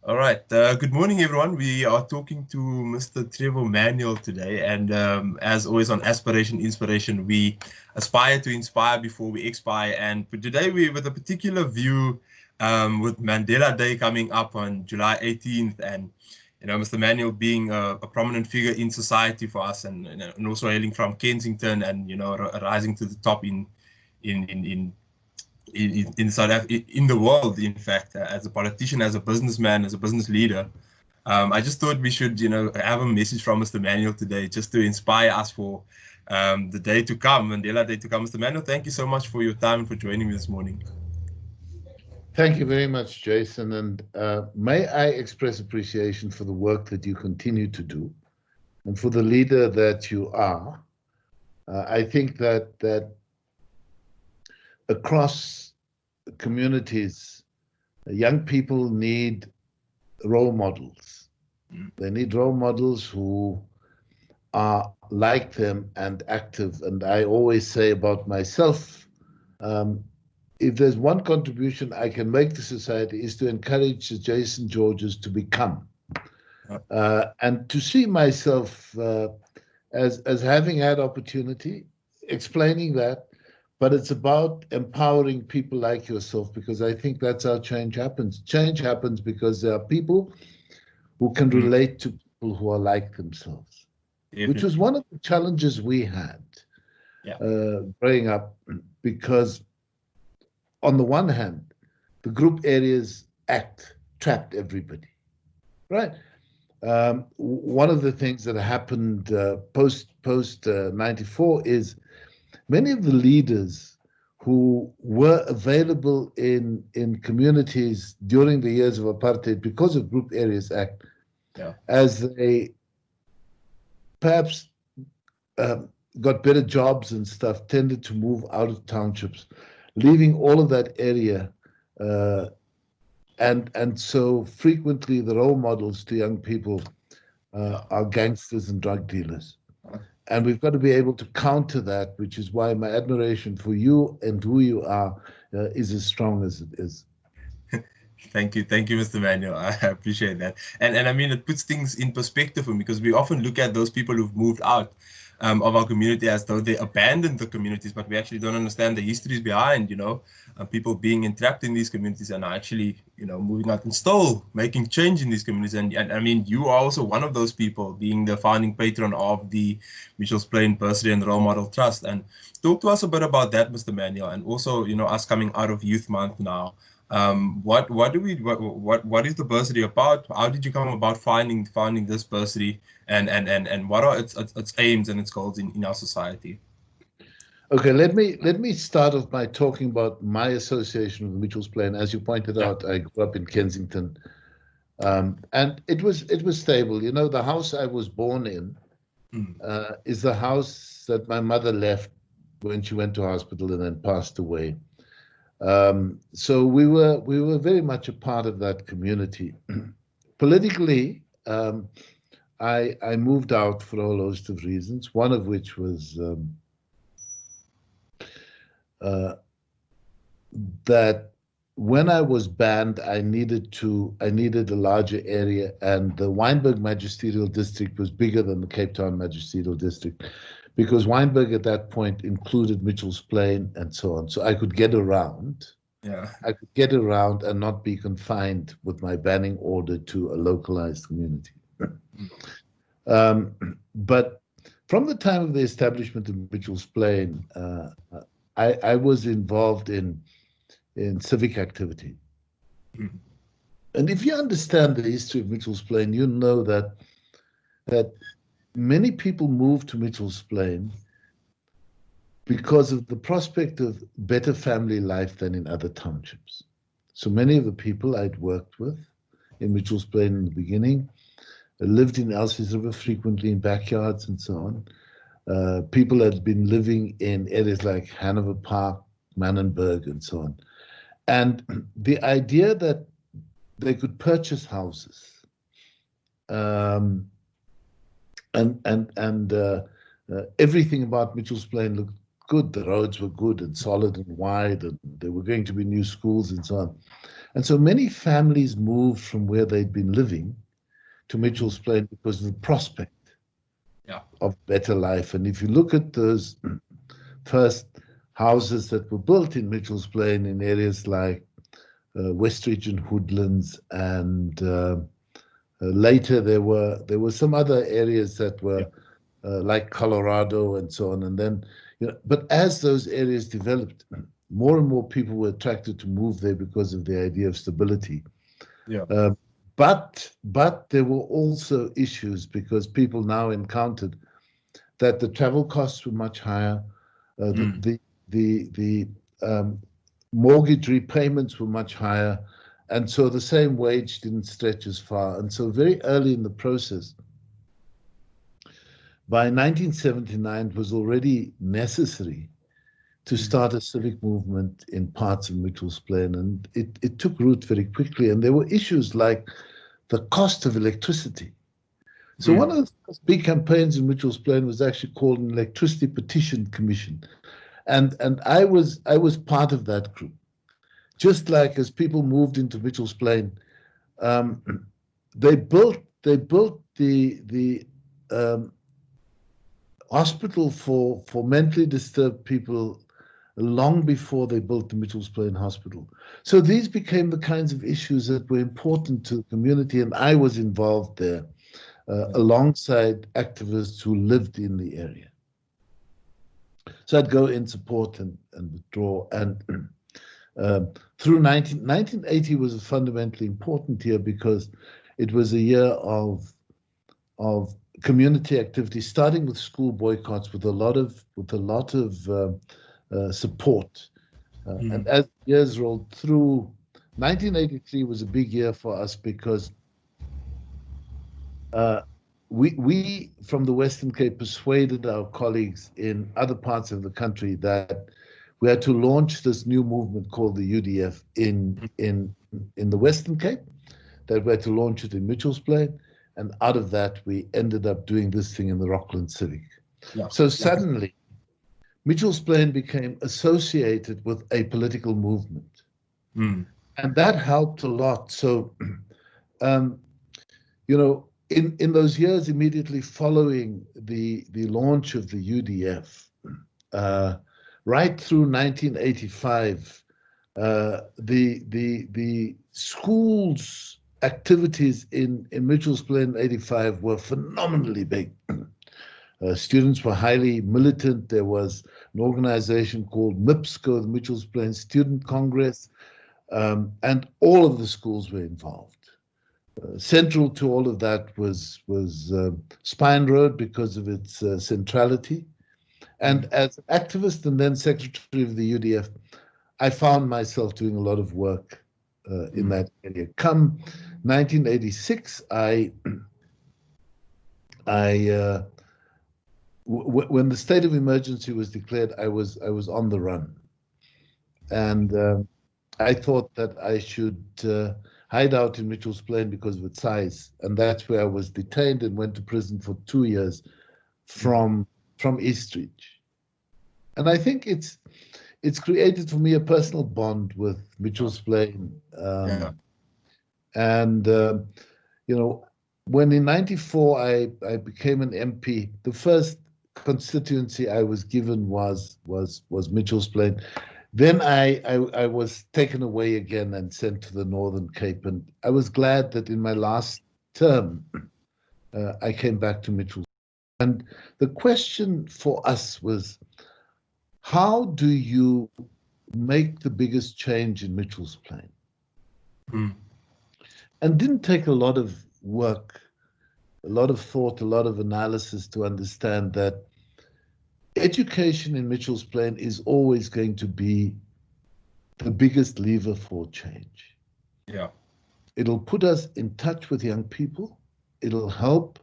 All right. Good morning, everyone. We are talking to Mr. Trevor Manuel today. And as always on Aspiration Inspiration, we aspire to inspire before we expire. And for today, we with a particular view with Mandela Day coming up on July 18th. And, Mr. Manuel being a prominent figure in society for us and also hailing from Kensington and, rising to the top in in South Africa, in the world, in fact, as a politician, as a businessman, as a business leader. I just thought we should, have a message from Mr. Manuel today, just to inspire us for the day to come, Mandela Day to come. Mr. Manuel, thank you so much for your time and for joining me this morning. Thank you very much, Jason. And may I express appreciation for the work that you continue to do and for the leader that you are. I think that across communities, young people need role models. They need role models who are like them and active. And I always say about myself, if there's one contribution I can make to society is to encourage the Jason Georges to become. And to see myself as having had opportunity, explaining that, but it's about empowering people like yourself, because I think that's how change happens. Change happens because there are people who can relate to people who are like themselves, which was one of the challenges we had growing up, because on the one hand, the group areas act trapped everybody, right? One of the things that happened post 94 is many of the leaders who were available in communities during the years of apartheid because of Group Areas Act, as they perhaps got better jobs and stuff, tended to move out of townships, leaving all of that area. And so frequently the role models to young people are gangsters and drug dealers. And we've got to be able to counter that, which is why my admiration for you and who you are is as strong as it is. Thank you, Mr. Manuel. I appreciate that, and I mean it puts things in perspective for me, because we often look at those people who've moved out of our community as though they abandoned the communities, but we actually don't understand the histories behind, people being entrapped in these communities and are actually, moving out and still making change in these communities. And I mean, you are also one of those people, being the founding patron of the Mitchell's Plain Bursary and Role Model Trust. And talk to us a bit about that, Mr. Manuel, and also, us coming out of Youth Month now. What is the bursary about? How did you come about finding this bursary, and what are its aims and its goals in our society? Okay, let me start off by talking about my association with Mitchell's Plain. As you pointed out, I grew up in Kensington, and it was stable. The house I was born in is the house that my mother left when she went to hospital and then passed away. So we were very much a part of that community. Politically, I moved out for a whole host of reasons. One of which was that when I was banned, I needed a larger area, and the Wynberg Magisterial District was bigger than the Cape Town Magisterial District, because Wynberg at that point included Mitchell's Plain and so on. So I could get around. I could get around and not be confined with my banning order to a localized community. But from the time of the establishment of Mitchell's Plain, I was involved in civic activity. And if you understand the history of Mitchell's Plain, you know that many people moved to Mitchell's Plain because of the prospect of better family life than in other townships. So many of the people I'd worked with in Mitchell's Plain in the beginning lived in Elsie's River frequently in backyards and so on. People had been living in areas like Hanover Park, Mannenberg, and so on. And the idea that they could purchase houses and everything about Mitchell's Plain looked good. The roads were good and solid and wide, and there were going to be new schools and so on. And so many families moved from where they'd been living to Mitchell's Plain because of the prospect of better life. And if you look at those first houses that were built in Mitchell's Plain in areas like West Region Woodlands, and later there were some other areas that were like Colorado and so on. And then, but as those areas developed, more and more people were attracted to move there because of the idea of stability. But there were also issues because people now encountered that the travel costs were much higher. The mortgage repayments were much higher, and so the same wage didn't stretch as far. And so very early in the process, by 1979, it was already necessary to start a civic movement in parts of Mitchell's Plain, and it took root very quickly. And there were issues like the cost of electricity. So one of the first big campaigns in Mitchell's Plain was actually called an Electricity Petition Commission. And I was part of that group. Just like as people moved into Mitchell's Plain, they built the hospital for mentally disturbed people long before they built the Mitchell's Plain Hospital. So these became the kinds of issues that were important to the community, and I was involved there alongside activists who lived in the area. So I'd go in support and withdraw. And through 1980 was a fundamentally important year because it was a year of community activity, starting with school boycotts with a lot of support. And as years rolled through, 1983 was a big year for us because we from the Western Cape persuaded our colleagues in other parts of the country that we had to launch this new movement called the UDF in the Western Cape, that we had to launch it in Mitchell's Plain, and out of that we ended up doing this thing in the Rockland Civic. So suddenly Mitchell's Plain became associated with a political movement. And that helped a lot. So, in those years immediately following the launch of the UDF, right through 1985, the schools activities in Mitchell's Plain in 85 were phenomenally big. Students were highly militant. There was an organization called MIPSCO, the Mitchell's Plain Student Congress, and all of the schools were involved. Central to all of that was Spine Road because of its centrality. And as an activist and then secretary of the UDF, I found myself doing a lot of work in that area. Come 1986, when the state of emergency was declared, I was on the run, and I thought that I should hide out in Mitchell's Plain because of its size, and that's where I was detained and went to prison for 2 years from Eastridge. And I think it's created for me a personal bond with Mitchell's Plain. And when in '94 I became an MP, the first constituency I was given was Mitchell's Plain. Then I was taken away again and sent to the Northern Cape, and I was glad that in my last term I came back to Mitchell's. And the question for us was, how do you make the biggest change in Mitchell's Plain? And didn't take a lot of work, a lot of thought, a lot of analysis to understand that education in Mitchell's Plain is always going to be the biggest lever for change. It'll put us in touch with young people. It'll help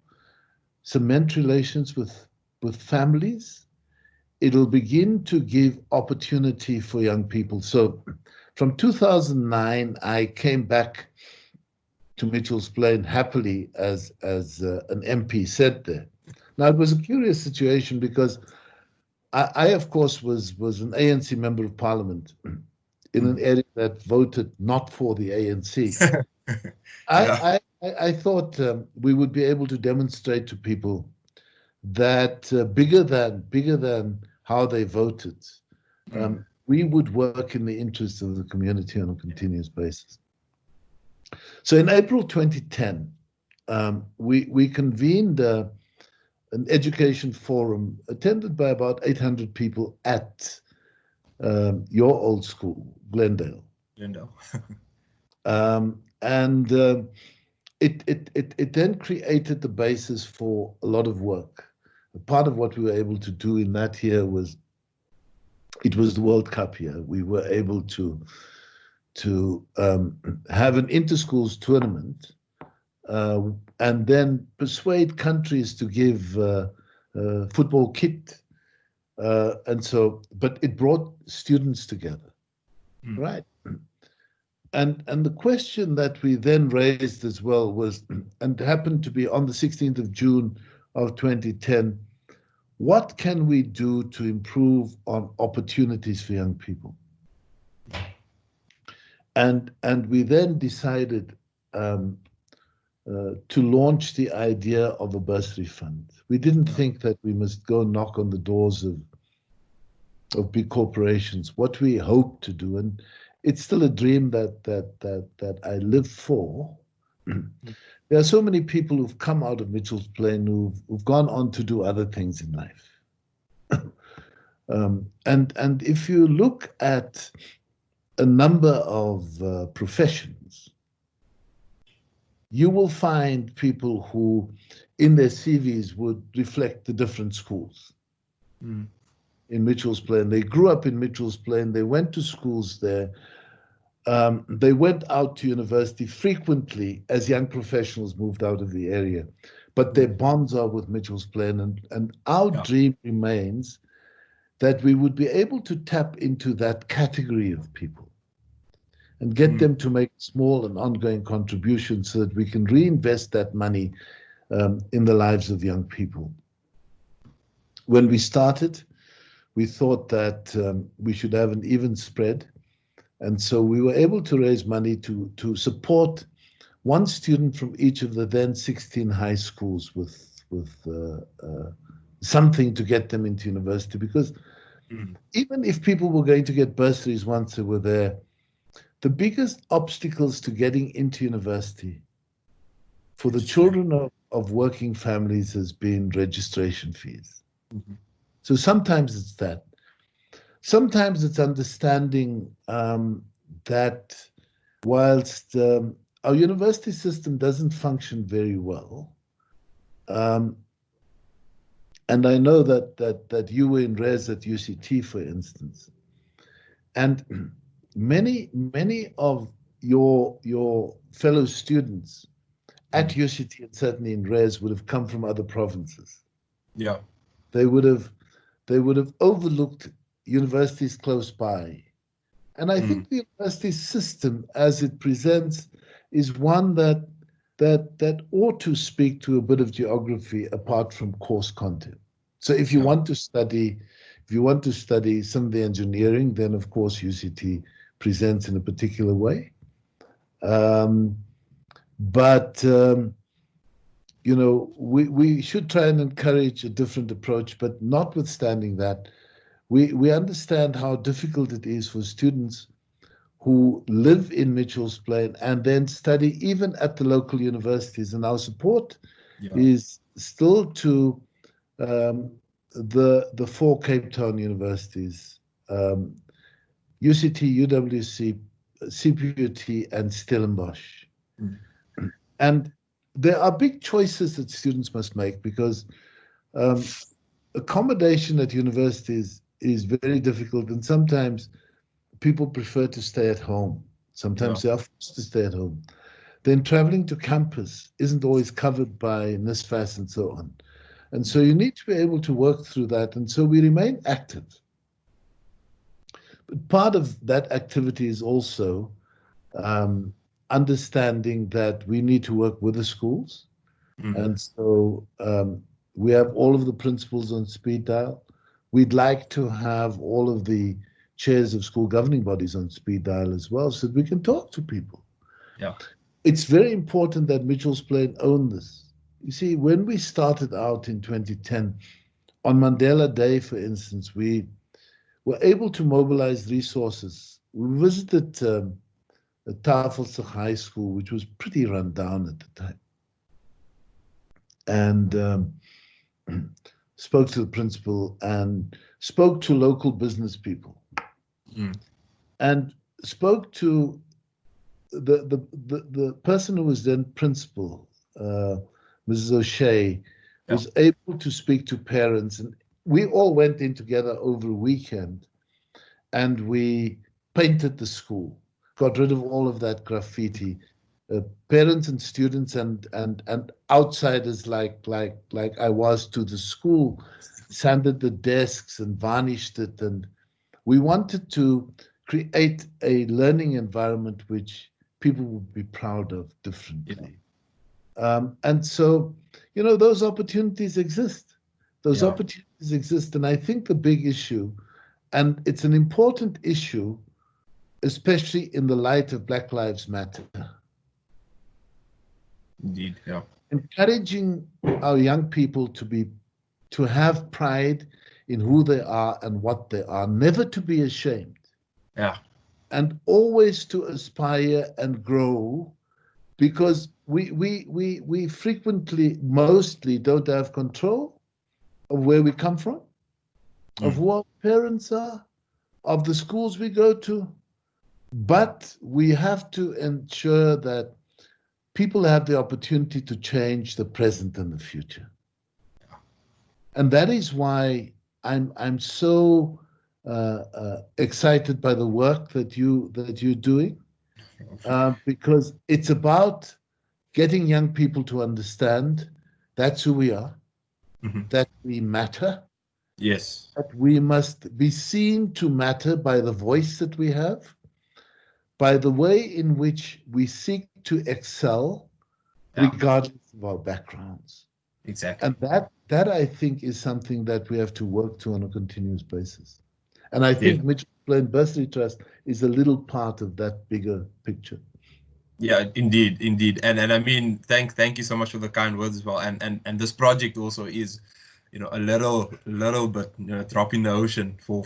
cement relations with families. It'll begin to give opportunity for young people. So from 2009, I came back to Mitchell's Plain happily as an MP said there. Now, it was a curious situation because I of course, was an ANC member of parliament in an area that voted not for the ANC. Yeah. I thought we would be able to demonstrate to people that bigger than how they voted, we would work in the interest of the community on a continuous basis. So in April 2010, we convened an education forum attended by about 800 people at your old school, Glendale. Linda. And it then created the basis for a lot of work. Part of what we were able to do in that year was, it was the World Cup year. We were able to have an inter-schools tournament and then persuade countries to give football kit. But it brought students together, right? And the question that we then raised as well was, and happened to be on the 16th of June of 2010, what can we do to improve on opportunities for young people? And we then decided to launch the idea of a bursary fund. We didn't think that we must go knock on the doors of big corporations. What we hope to do, and it's still a dream that I live for. There are so many people who've come out of Mitchell's Plain who've gone on to do other things in life. And if you look at a number of professions, you will find people who in their CVs would reflect the different schools in Mitchell's Plain. They grew up in Mitchell's Plain. They went to schools there. They went out to university frequently as young professionals moved out of the area. But their bonds are with Mitchell's Plain. And our dream remains that we would be able to tap into that category of people and get them to make small and ongoing contributions so that we can reinvest that money in the lives of young people. When we started, we thought that we should have an even spread. And so we were able to raise money to support one student from each of the then 16 high schools with something to get them into university. Because even if people were going to get bursaries once they were there, the biggest obstacles to getting into university for the children of working families has been registration fees. So sometimes it's that. Sometimes it's understanding that whilst our university system doesn't function very well, and I know that you were in res at UCT, for instance, and many of your fellow students at UCT and certainly in res would have come from other provinces. Yeah, they would have overlooked universities close by. And I think the university system as it presents is one that ought to speak to a bit of geography apart from course content. So if you want to study some of the engineering, then of course UCT presents in a particular way. We should try and encourage a different approach, but notwithstanding that, we understand how difficult it is for students who live in Mitchell's Plain and then study even at the local universities. And our support is still to the four Cape Town universities, UCT, UWC, CPUT, and Stellenbosch. And there are big choices that students must make because accommodation at universities is very difficult, and sometimes people prefer to stay at home. Sometimes they are forced to stay at home. Then traveling to campus isn't always covered by NSFAS and so on. And so you need to be able to work through that. And so we remain active. But part of that activity is also understanding that we need to work with the schools. And so we have all of the principals on speed dial. We'd like to have all of the chairs of school governing bodies on speed dial as well, so that we can talk to people. Yeah. It's very important that Mitchell's Plain own this. You see, when we started out in 2010, on Mandela Day, for instance, we were able to mobilize resources. We visited Tafelsig High School, which was pretty run down at the time, and spoke to the principal and spoke to local business people, and spoke to the person who was then principal, Mrs. O'Shea, was able to speak to parents, and we all went in together over a weekend, and we painted the school, got rid of all of that graffiti. Parents and students and outsiders like I was to the school sanded the desks and varnished it, and we wanted to create a learning environment which people would be proud of differently. And so, you know, those opportunities exist. Those opportunities exist, and I think the big issue, and it's an important issue, especially in the light of Black Lives Matter. Indeed, yeah. Encouraging our young people to have pride in who they are and what they are, never to be ashamed. Yeah. And always to aspire and grow, because we frequently, mostly don't have control of where we come from, of who our parents are, of the schools we go to. But we have to ensure that people have the opportunity to change the present and the future. And that is why I'm so excited by the work that you're doing, because it's about getting young people to understand that's who we are, that we matter, that we must be seen to matter by the voice that we have, by the way in which we seek to excel, regardless of our backgrounds. Exactly. And that I think is something that we have to work to on a continuous basis. And I think Mitchell Plain Bursary Trust is a little part of that bigger picture. Yeah, indeed. And I mean, thank you so much for the kind words as well. And this project also is, you know, a little bit, you know, drop in the ocean for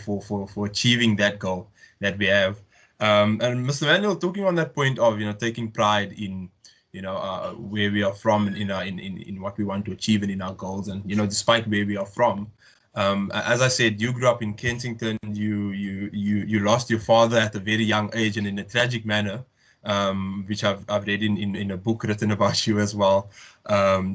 achieving that goal that we have. And Mr. Manuel, talking on that point of, you know, taking pride in, you know, where we are from and in what we want to achieve and in our goals, and, you know, despite where we are from, as I said, you grew up in Kensington. You lost your father at a very young age and in a tragic manner, which I've read in a book written about you as well.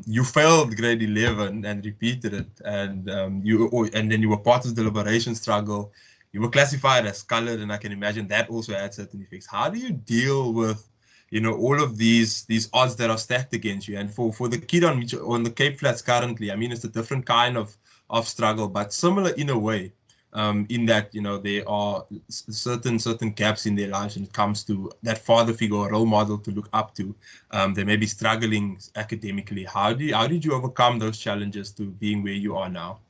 You failed grade 11 and repeated it, and then you were part of the liberation struggle. You were classified as colored, and I can imagine that also had certain effects. How do you deal with, you know, all of these odds that are stacked against you? And for the kid on the Cape Flats currently, I mean, it's a different kind of struggle, but similar in a way, in that, you know, there are certain gaps in their lives when it comes to that father figure or role model to look up to. They may be struggling academically. How did you overcome those challenges to being where you are now?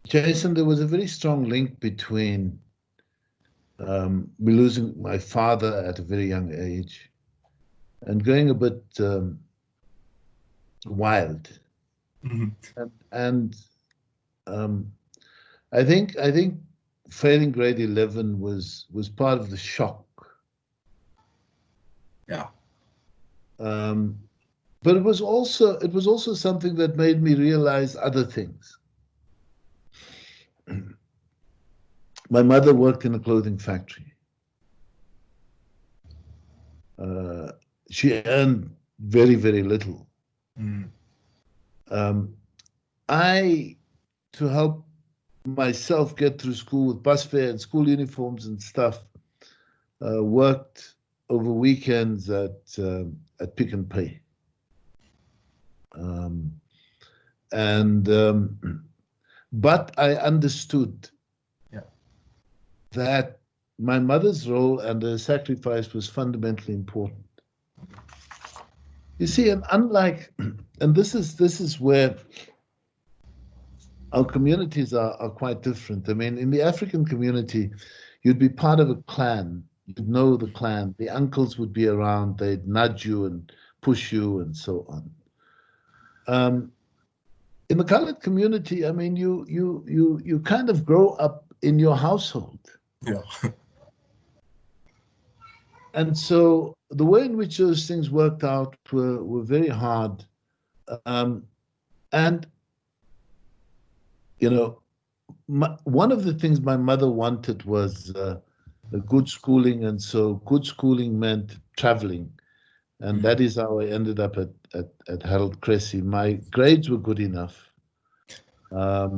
Jason, there was a very strong link between me losing my father at a very young age and going a bit wild. And I think failing grade 11 was part of the shock. Yeah. But it was also something that made me realize other things. My mother worked in a clothing factory. She earned very, very little. To help myself get through school with bus fare and school uniforms and stuff, worked over weekends at Pick and Pay. But I understood that my mother's role and her sacrifice was fundamentally important. You see, and unlike, and this is where our communities are quite different. I mean, in the African community, you'd be part of a clan. You'd know the clan. The uncles would be around. They'd nudge you and push you and so on. In the colored community, I mean, you kind of grow up in your household. Yeah. And so the way in which those things worked out were very hard. And, you know, one of the things my mother wanted was a good schooling. And so good schooling meant traveling. And that is how I ended up at Harold Cressy. My grades were good enough. But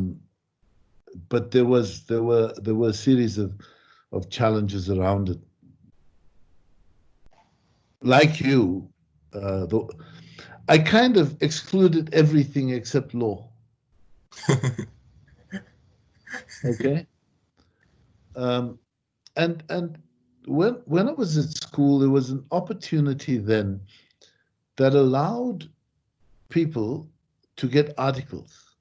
there were a series of challenges around it. Like you, I kind of excluded everything except law. Okay. And when I was at school, there was an opportunity then that allowed people to get articles,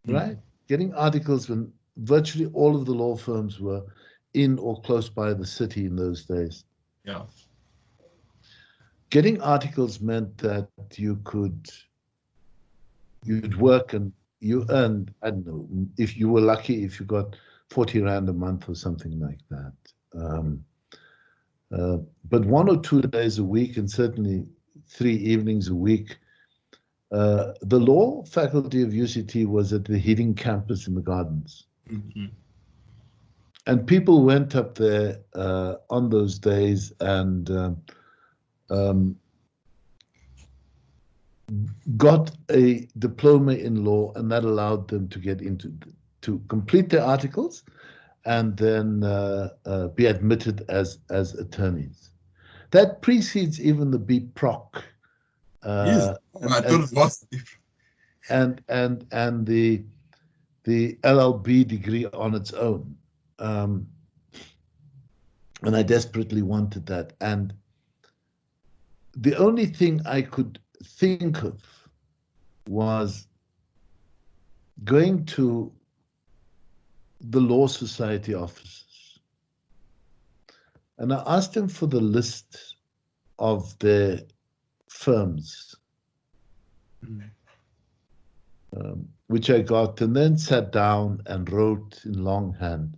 right? Getting articles when virtually all of the law firms were in or close by the city in those days. Yeah. Getting articles meant that you'd work and you earned, I don't know, if you were lucky, if you got 40 Rand a month or something like that. But 1 or 2 days a week, and certainly 3 evenings a week, the law faculty of UCT was at the Heating campus in the Gardens. And people went up there on those days and got a diploma in law, and that allowed them to get to complete their articles and then be admitted as attorneys. That precedes even the BProc. Yes, I thought it was different. And the LLB degree on its own. And I desperately wanted that. And the only thing I could think of was going to the Law Society offices. And I asked them for the list of their firms, which I got, and then sat down and wrote in longhand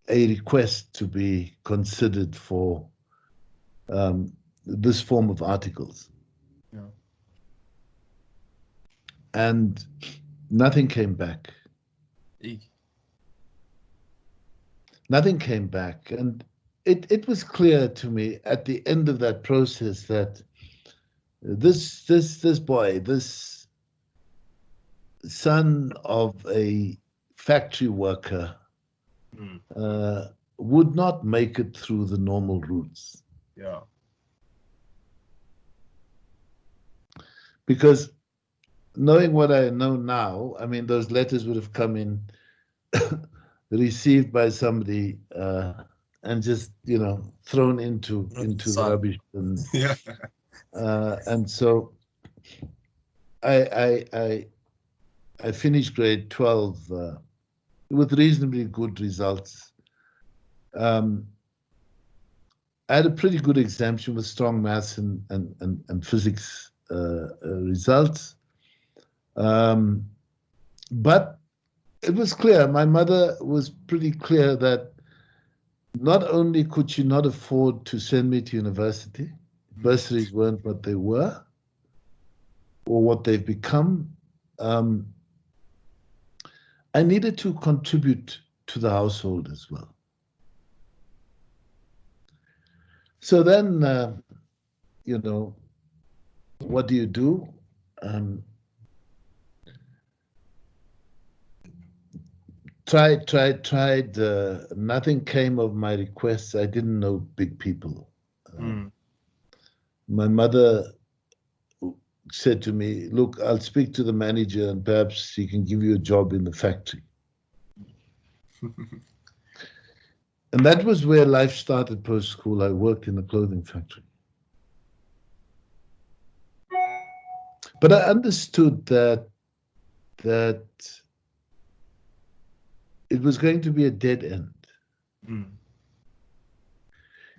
a request to be considered for this form of articles. Yeah. And nothing came back. Nothing came back. And it was clear to me at the end of that process that this boy, this son of a factory worker, would not make it through the normal routes. Yeah. Because knowing what I know now, I mean, those letters would have come in received by somebody and just, you know, thrown into the rubbish. And, yeah. And so I finished grade 12 with reasonably good results. I had a pretty good exemption with strong maths and physics results. But it was clear, my mother was pretty clear that not only could she not afford to send me to university, bursaries weren't what they were or what they've become. I needed to contribute to the household as well. So then, you know, what do? Tried. Nothing came of my requests. I didn't know big people. My mother said to me, look, I'll speak to the manager and perhaps he can give you a job in the factory. And that was where life started post-school. I worked in a clothing factory. But I understood that it was going to be a dead end. Mm.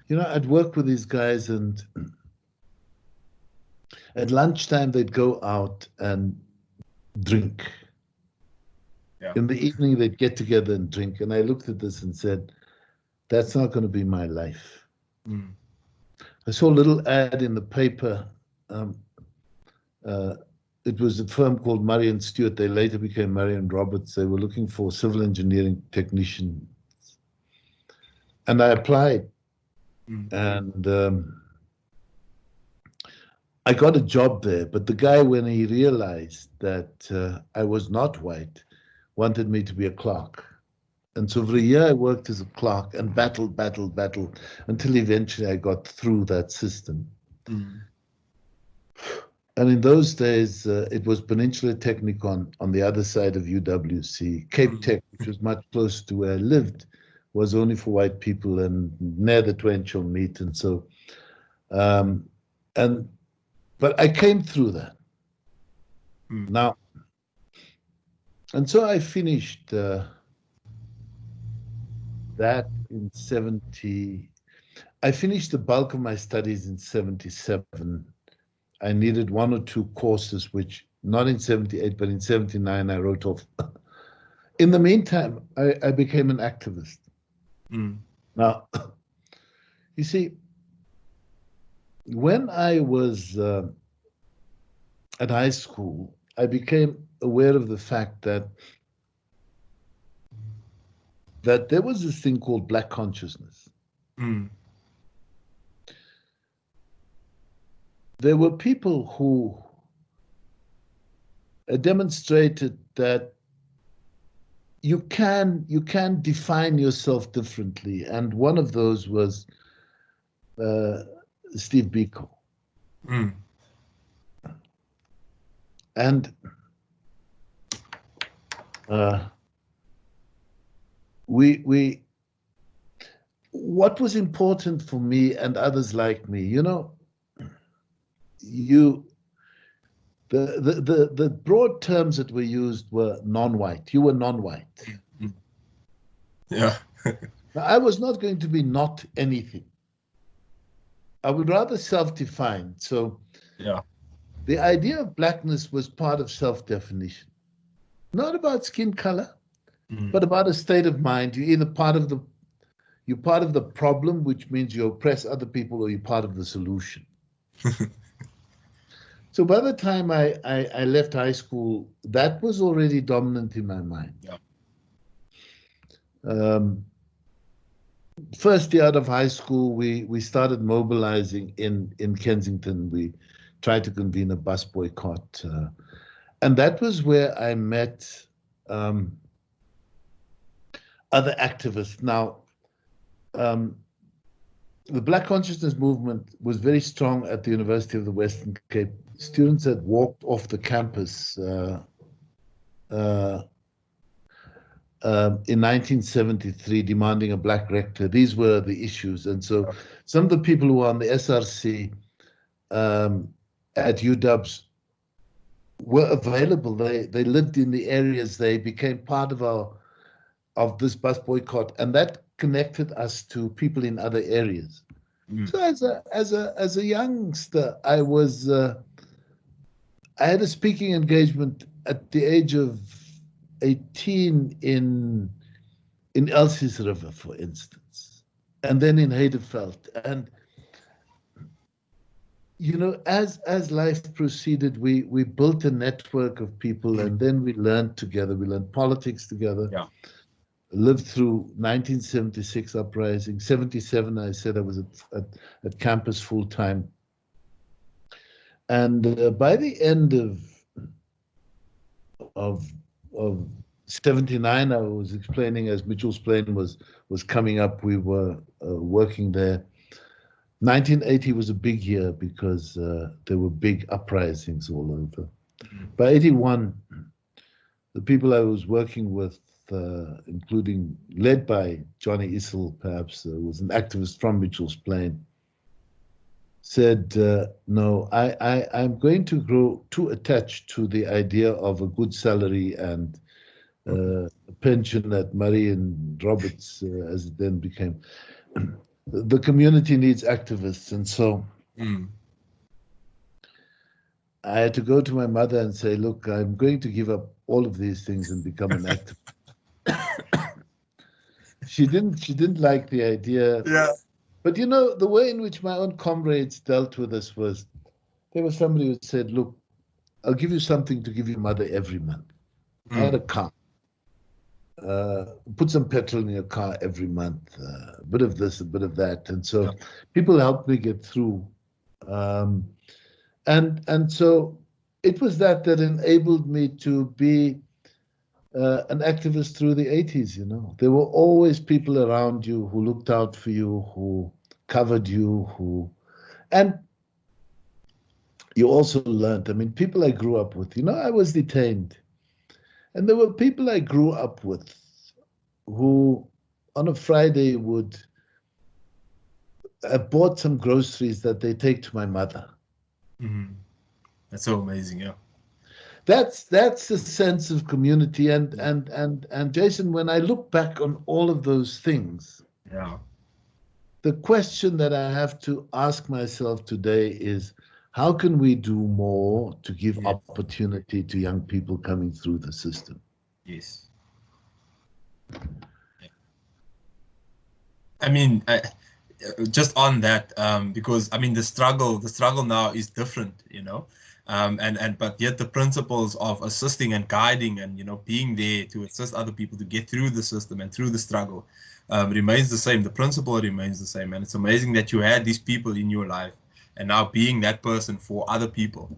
You know, I'd work with these guys, and at lunchtime they'd go out and drink. Yeah. In the evening they'd get together and drink. And I looked at this and said, that's not going to be my life. Mm. I saw a little ad in the paper. It was a firm called Murray and Stewart. They later became Murray and Roberts. They were looking for civil engineering technicians. And I applied. Mm. And I got a job there. But the guy, when he realized that I was not white, wanted me to be a clerk. And so for a year I worked as a clerk and battled until eventually I got through that system. Mm. And in those days, it was Peninsula Technicon on the other side of UWC. Cape Tech, which was much closer to where I lived, was only for white people, and near the twain shall meet. And so, but I came through that. Mm. Now, and so I finished that in 70. I finished the bulk of my studies in 77. I needed one or two courses, which not in 78, but in 79, I wrote off. In the meantime, I became an activist. Mm. Now, you see, when I was at high school, I became aware of the fact that there was this thing called black consciousness. Mm. There were people who demonstrated that you can define yourself differently, and one of those was Steve Biko. Mm. And we what was important for me and others like me, you know, the broad terms that were used were non-white. You were non-white. Mm. Yeah. Now, I was not going to be not anything. I would rather self-define. So Yeah. the idea of blackness was part of self-definition, not about skin color, but about a state of mind. You're either part of the problem, which means you oppress other people, or you're part of the solution. So by the time I left high school, that was already dominant in my mind. Yeah. First year out of high school, we started mobilizing in Kensington. We tried to convene a bus boycott. And that was where I met other activists. Now, the Black Consciousness movement was very strong at the University of the Western Cape. Students had walked off the campus in 1973 demanding a black rector. These were the issues. And so some of the people who were on the SRC at UWs were available. They lived in the areas. They became part of this bus boycott, and that connected us to people in other areas. So as a youngster, I had a speaking engagement at the age of 18 in Elsie's River, for instance, and then in Heideveld. And you know, as life proceeded, we built a network of people, and then we learned together. We learned politics together. Yeah. Lived through 1976 uprising. 77, I said I was at campus full time. And by the end of 79, I was explaining, as Mitchell's Plain was coming up, we were working there. 1980 was a big year because there were big uprisings all over. By 81, the people I was working with, including, led by Johnny Issel, perhaps, was an activist from Mitchell's Plain, said, no, I'm going to grow too attached to the idea of a good salary and a pension at Murray and Roberts, as it then became. The community needs activists. And so I had to go to my mother and say, look, I'm going to give up all of these things and become an activist. She didn't like the idea. Yeah. But you know, the way in which my own comrades dealt with this was, there was somebody who said, look, I'll give you something to give your mother every month. I had a car. Put some petrol in your car every month, a bit of this, a bit of that. And so people helped me get through. And so it was that enabled me to be an activist through the 80s, you know. There were always people around you who looked out for you, who covered you, and you also learned. I mean, people I grew up with, you know, I was detained. And there were people I grew up with who on a Friday would have bought some groceries that they take to my mother. That's so amazing, yeah. That's a sense of community. And Jason, when I look back on all of those things, the question that I have to ask myself today is, how can we do more to give opportunity to young people coming through the system? Yes. I mean, just on that, because I mean the struggle now is different, you know, but yet the principles of assisting and guiding and, you know, being there to assist other people to get through the system and through the struggle remains the same. The principle remains the same, and it's amazing that you had these people in your life and now being that person for other people.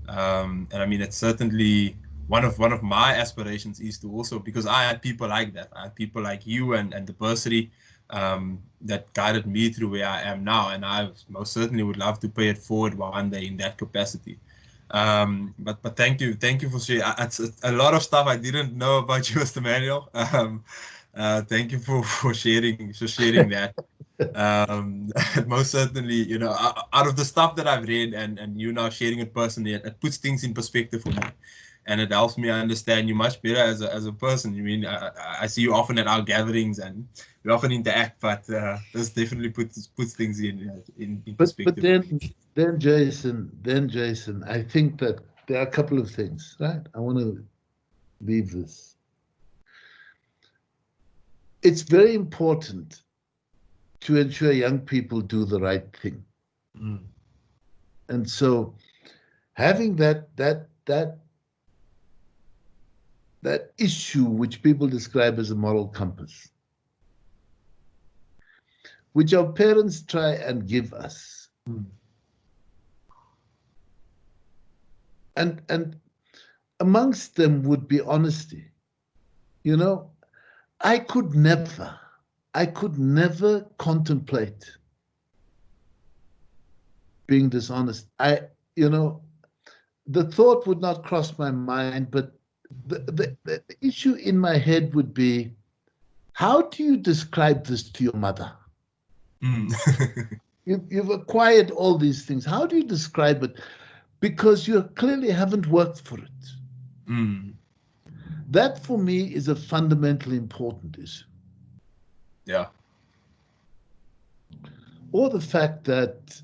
And I mean, it's certainly one of my aspirations is to also, because I had people like that. I had people like you and the bursary that guided me through where I am now, and I most certainly would love to pay it forward one day in that capacity. But thank you for sharing. It's a lot of stuff I didn't know about you, Mr. Manuel. Thank you for sharing that. Most certainly, you know, out of the stuff that I've read and you now sharing it personally, it puts things in perspective for me, and it helps me understand you much better as a person. I mean, I see you often at our gatherings and we often interact, but this definitely puts things in perspective. But then Jason, I think that there are a couple of things, right? I want to leave this. It's very important to ensure young people do the right thing. And so having that issue which people describe as a moral compass, which our parents try and give us. And amongst them would be honesty. You know, I could never contemplate being dishonest. You know, the thought would not cross my mind, but the issue in my head would be, how do you describe this to your mother? You've acquired all these things. How do you describe it? Because you clearly haven't worked for it. That for me is a fundamentally important issue. Yeah. Or the fact that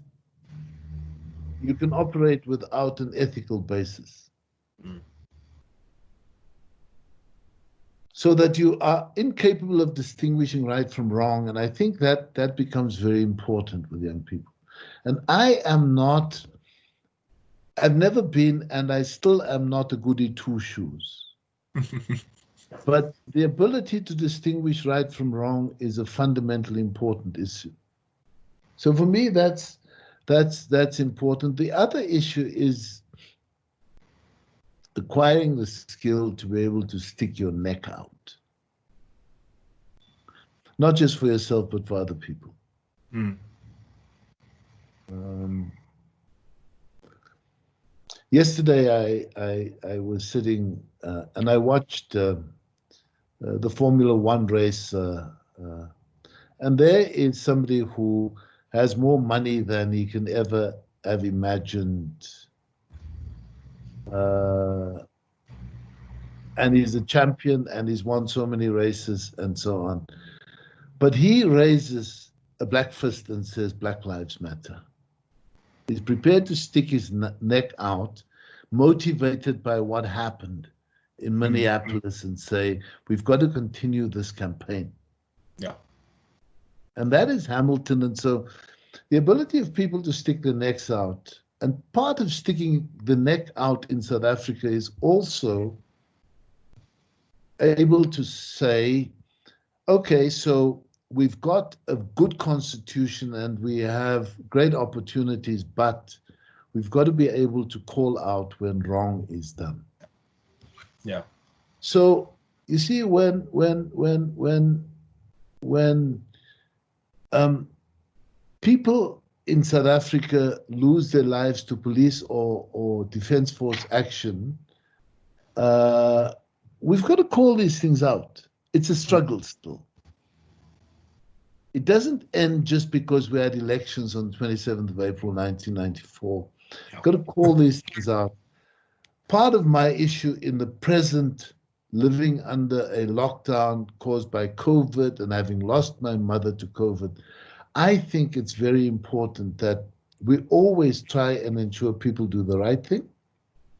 you can operate without an ethical basis. So that you are incapable of distinguishing right from wrong. And I think that becomes very important with young people. And I've never been, and I still am not a goody two-shoes. But the ability to distinguish right from wrong is a fundamentally important issue. So for me, that's important. The other issue is acquiring the skill to be able to stick your neck out. Not just for yourself, but for other people. Yesterday, I was sitting and I watched the Formula One race, and there is somebody who has more money than he can ever have imagined. And he's a champion, and he's won so many races and so on. But he raises a black fist and says, Black Lives Matter. He's prepared to stick his neck out, motivated by what happened in Minneapolis, and say, we've got to continue this campaign. Yeah. And that is Hamilton. And so the ability of people to stick their necks out, and part of sticking the neck out in South Africa is also able to say, okay, so we've got a good constitution and we have great opportunities, but we've got to be able to call out when wrong is done. Yeah. So you see, when people in South Africa lose their lives to police or defense force action, we've got to call these things out. It's a struggle still. It doesn't end just because we had elections on the 27th of April, 1994. We've got to call these things out. Part of my issue in the present, living under a lockdown caused by COVID and having lost my mother to COVID, I think it's very important that we always try and ensure people do the right thing,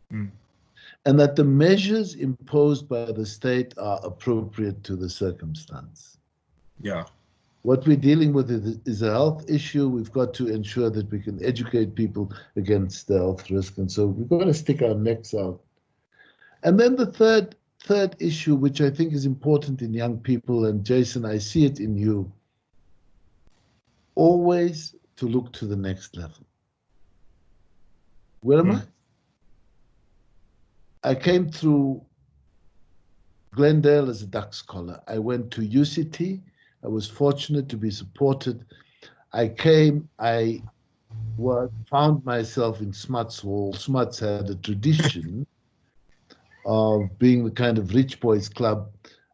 and that the measures imposed by the state are appropriate to the circumstance. Yeah. What we're dealing with is a health issue. We've got to ensure that we can educate people against the health risk. And so we've got to stick our necks out. And then the third issue, which I think is important in young people, and Jason, I see it in you, always to look to the next level. Where am I? I came through Glendale as a duck scholar. I went to UCT. I was fortunate to be supported. I found myself in Smuts Hall. Smuts had a tradition of being the kind of rich boys club.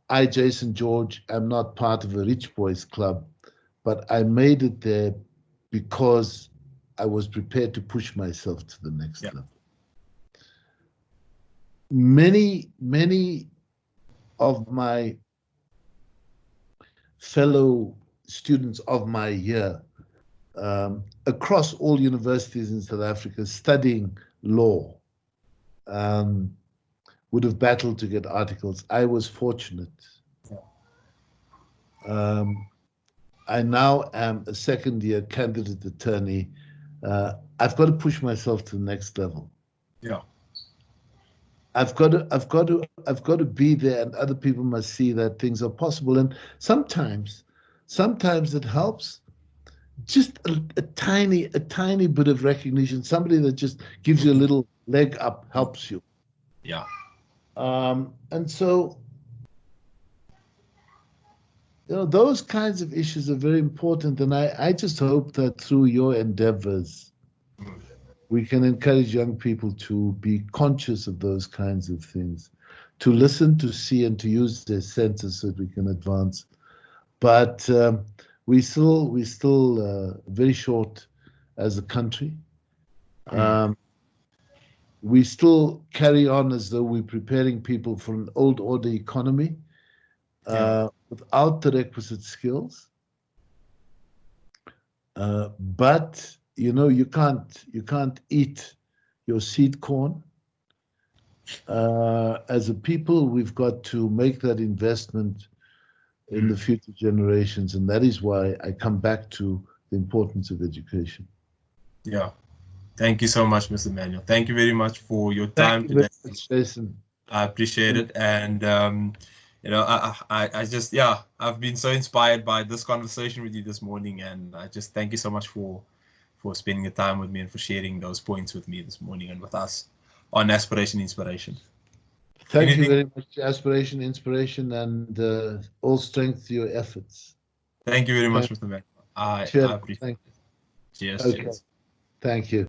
I, Jason George, am not part of a rich boys club, but I made it there because I was prepared to push myself to the next level. Many of my fellow students of my year across all universities in South Africa studying law would have battled to get articles. I was fortunate. I now am a second-year candidate attorney. I've got to push myself to the next level. Yeah. I've got to be there, and other people must see that things are possible. And sometimes it helps. Just a tiny bit of recognition. Somebody that just gives you a little leg up helps you. Yeah. And so, those kinds of issues are very important. And I just hope that through your endeavors, we can encourage young people to be conscious of those kinds of things, to listen, to see, and to use their senses so that we can advance. But we're still very short as a country. We still carry on as though we're preparing people for an old order economy without the requisite skills. But you can't eat your seed corn. As a people, we've got to make that investment in the future generations, and that is why I come back to the importance of education. Yeah. Thank you so much, Mr. Manuel. Thank you very much for your time today. Very much, Jason. I appreciate it, and I've been so inspired by this conversation with you this morning, and I just thank you so much for spending the time with me and for sharing those points with me this morning and with us on Aspiration Inspiration. Thank you very much, Aspiration Inspiration, and all strength to your efforts. Thank you very much, Mr. Manuel. I appreciate it. Cheers. Okay. Cheers. Thank you.